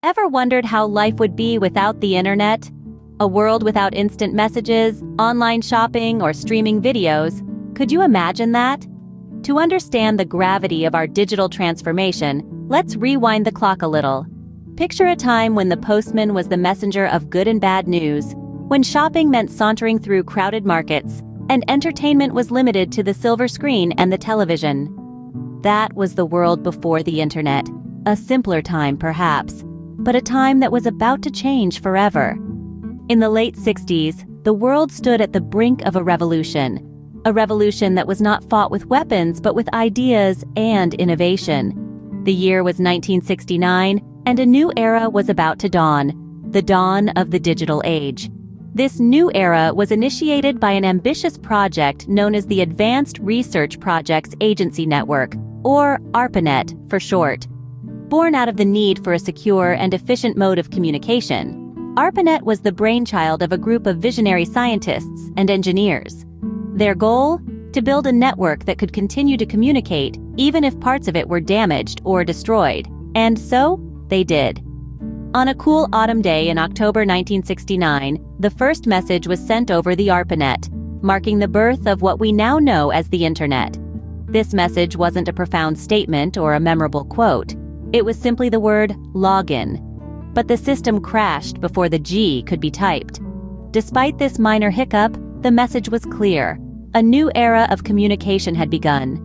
Ever wondered how life would be without the internet? A world without instant messages, online shopping, or streaming videos? Could you imagine that? To understand the gravity of our digital transformation, let's rewind the clock a little. Picture a time when the postman was the messenger of good and bad news, when shopping meant sauntering through crowded markets, and entertainment was limited to the silver screen and the television. That was the world before the internet. A simpler time, perhaps, but a time that was about to change forever. In the late 60s, the world stood at the brink of a revolution that was not fought with weapons but with ideas and innovation. The year was 1969, and a new era was about to dawn, the dawn of the digital age. This new era was initiated by an ambitious project known as the Advanced Research Projects Agency Network, or ARPANET for short. Born out of the need for a secure and efficient mode of communication, ARPANET was the brainchild of a group of visionary scientists and engineers. Their goal? To build a network that could continue to communicate even if parts of it were damaged or destroyed. And so, they did. On a cool autumn day in October 1969, the first message was sent over the ARPANET, marking the birth of what we now know as the Internet. This message wasn't a profound statement or a memorable quote. It was simply the word login. But the system crashed before the G could be typed. Despite this minor hiccup, the message was clear. A new era of communication had begun.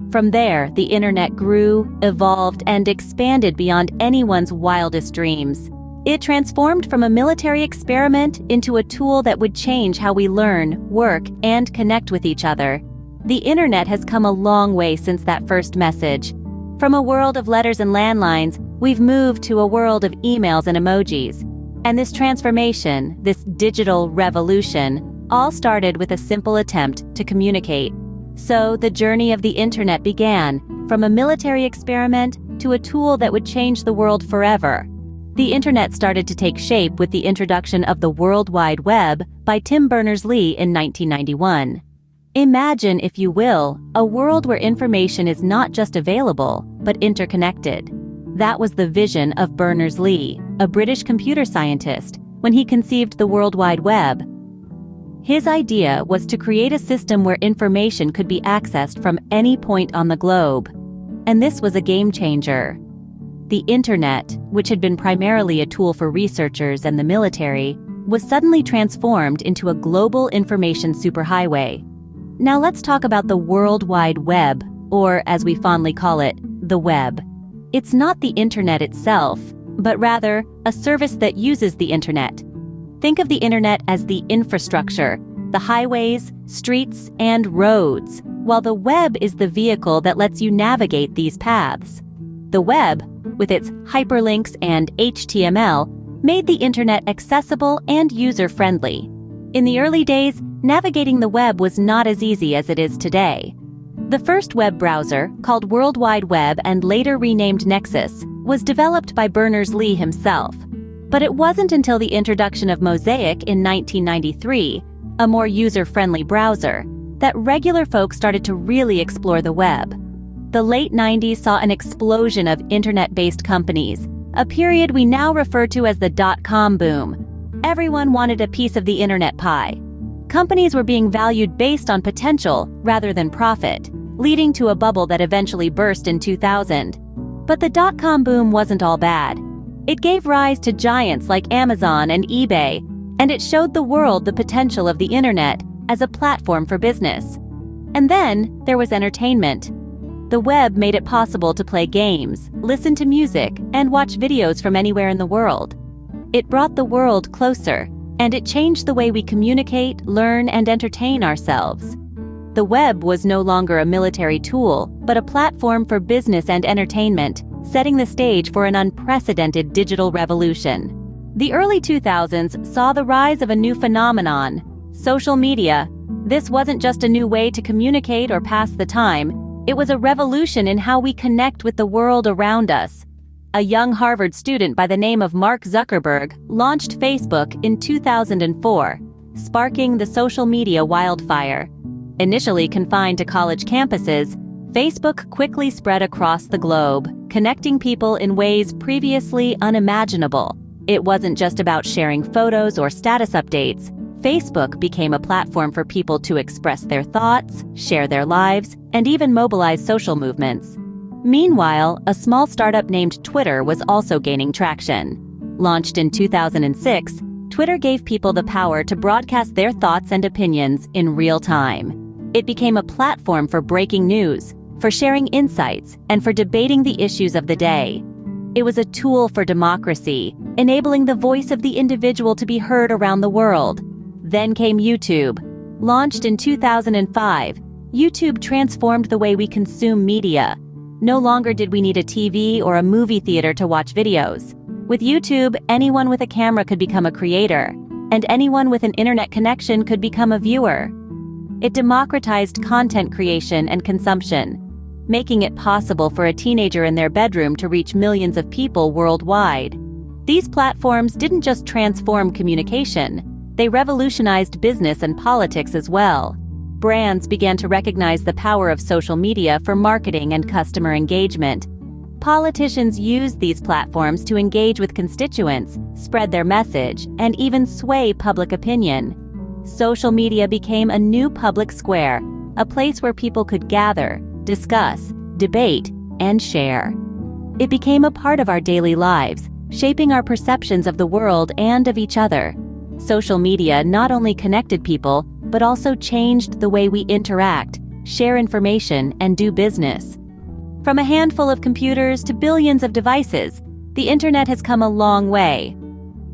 From there, the internet grew, evolved, and expanded beyond anyone's wildest dreams. It transformed from a military experiment into a tool that would change how we learn, work, and connect with each other. The internet has come a long way since that first message. From a world of letters and landlines, we've moved to a world of emails and emojis. And this transformation, this digital revolution, all started with a simple attempt to communicate. So the journey of the internet began, from a military experiment to a tool that would change the world forever. The internet started to take shape with the introduction of the World Wide Web by Tim Berners-Lee in 1991. Imagine, if you will, a world where information is not just available, but interconnected. That was the vision of Berners-Lee, a British computer scientist, when he conceived the World Wide Web. His idea was to create a system where information could be accessed from any point on the globe. And this was a game changer. The internet, which had been primarily a tool for researchers and the military, was suddenly transformed into a global information superhighway. Now let's talk about the World Wide Web, or as we fondly call it, the web. It's not the internet itself, but rather a service that uses the internet. Think of the internet as the infrastructure, the highways, streets, and roads, while the web is the vehicle that lets you navigate these paths. The web, with its hyperlinks and HTML, made the internet accessible and user-friendly. In the early days, navigating the web was not as easy as it is today. The first web browser, called World Wide Web and later renamed Nexus, was developed by Berners-Lee himself. But it wasn't until the introduction of Mosaic in 1993, a more user-friendly browser, that regular folk started to really explore the web. The late 90s saw an explosion of internet-based companies, a period we now refer to as the dot-com boom. Everyone wanted a piece of the internet pie. Companies were being valued based on potential rather than profit, leading to a bubble that eventually burst in 2000. But the dot-com boom wasn't all bad. It gave rise to giants like Amazon and eBay, and it showed the world the potential of the internet as a platform for business. And then there was entertainment. The web made it possible to play games, listen to music, and watch videos from anywhere in the world. It brought the world closer, and it changed the way we communicate, learn, and entertain ourselves. The web was no longer a military tool, but a platform for business and entertainment, setting the stage for an unprecedented digital revolution. The early 2000s saw the rise of a new phenomenon, social media. This wasn't just a new way to communicate or pass the time, it was a revolution in how we connect with the world around us. A young Harvard student by the name of Mark Zuckerberg launched Facebook in 2004, sparking the social media wildfire. Initially confined to college campuses, Facebook quickly spread across the globe, connecting people in ways previously unimaginable. It wasn't just about sharing photos or status updates. Facebook became a platform for people to express their thoughts, share their lives, and even mobilize social movements. Meanwhile, a small startup named Twitter was also gaining traction. Launched in 2006, Twitter gave people the power to broadcast their thoughts and opinions in real time. It became a platform for breaking news, for sharing insights, and for debating the issues of the day. It was a tool for democracy, enabling the voice of the individual to be heard around the world. Then came YouTube. Launched in 2005, YouTube transformed the way we consume media. No longer did we need a TV or a movie theater to watch videos. With YouTube, anyone with a camera could become a creator, and anyone with an internet connection could become a viewer. It democratized content creation and consumption, making it possible for a teenager in their bedroom to reach millions of people worldwide. These platforms didn't just transform communication, they revolutionized business and politics as well. Brands began to recognize the power of social media for marketing and customer engagement. Politicians used these platforms to engage with constituents, spread their message, and even sway public opinion. Social media became a new public square, a place where people could gather, discuss, debate, and share. It became a part of our daily lives, shaping our perceptions of the world and of each other. Social media not only connected people, but also changed the way we interact, share information, and do business. From a handful of computers to billions of devices, the internet has come a long way.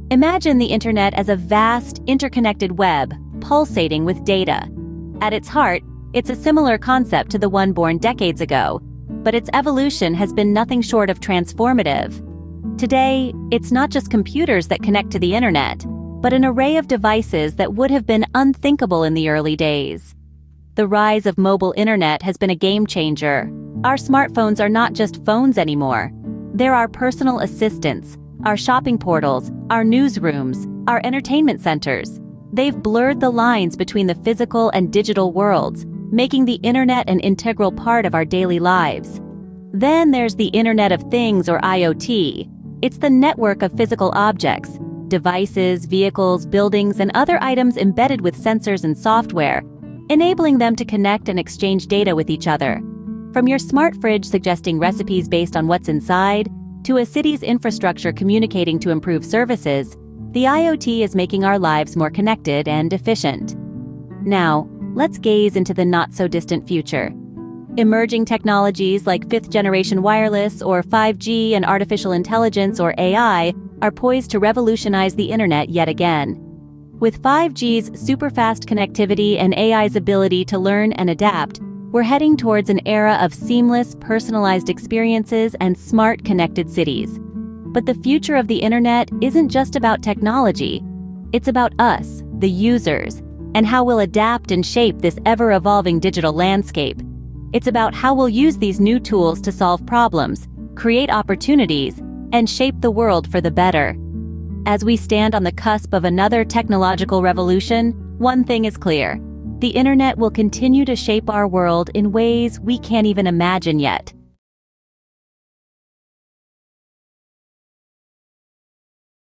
Imagine the internet as a vast, interconnected web, pulsating with data. At its heart, it's a similar concept to the one born decades ago, but its evolution has been nothing short of transformative. Today, it's not just computers that connect to the internet, but an array of devices that would have been unthinkable in the early days. The rise of mobile internet has been a game changer. Our smartphones are not just phones anymore. They're our personal assistants, our shopping portals, our newsrooms, our entertainment centers. They've blurred the lines between the physical and digital worlds, making the internet an integral part of our daily lives. Then there's the Internet of Things, or IoT. It's the network of physical objects, devices, vehicles, buildings, and other items embedded with sensors and software, enabling them to connect and exchange data with each other. From your smart fridge suggesting recipes based on what's inside, to a city's infrastructure communicating to improve services, the IoT is making our lives more connected and efficient. Now, let's gaze into the not-so-distant future. Emerging technologies like fifth-generation wireless, or 5G, and artificial intelligence, or AI, are poised to revolutionize the internet yet again. With 5G's super-fast connectivity and AI's ability to learn and adapt, we're heading towards an era of seamless, personalized experiences and smart, connected cities. But the future of the internet isn't just about technology. It's about us, the users, and how we'll adapt and shape this ever-evolving digital landscape. It's about how we'll use these new tools to solve problems, create opportunities, and shape the world for the better. As we stand on the cusp of another technological revolution, one thing is clear: the internet will continue to shape our world in ways we can't even imagine yet.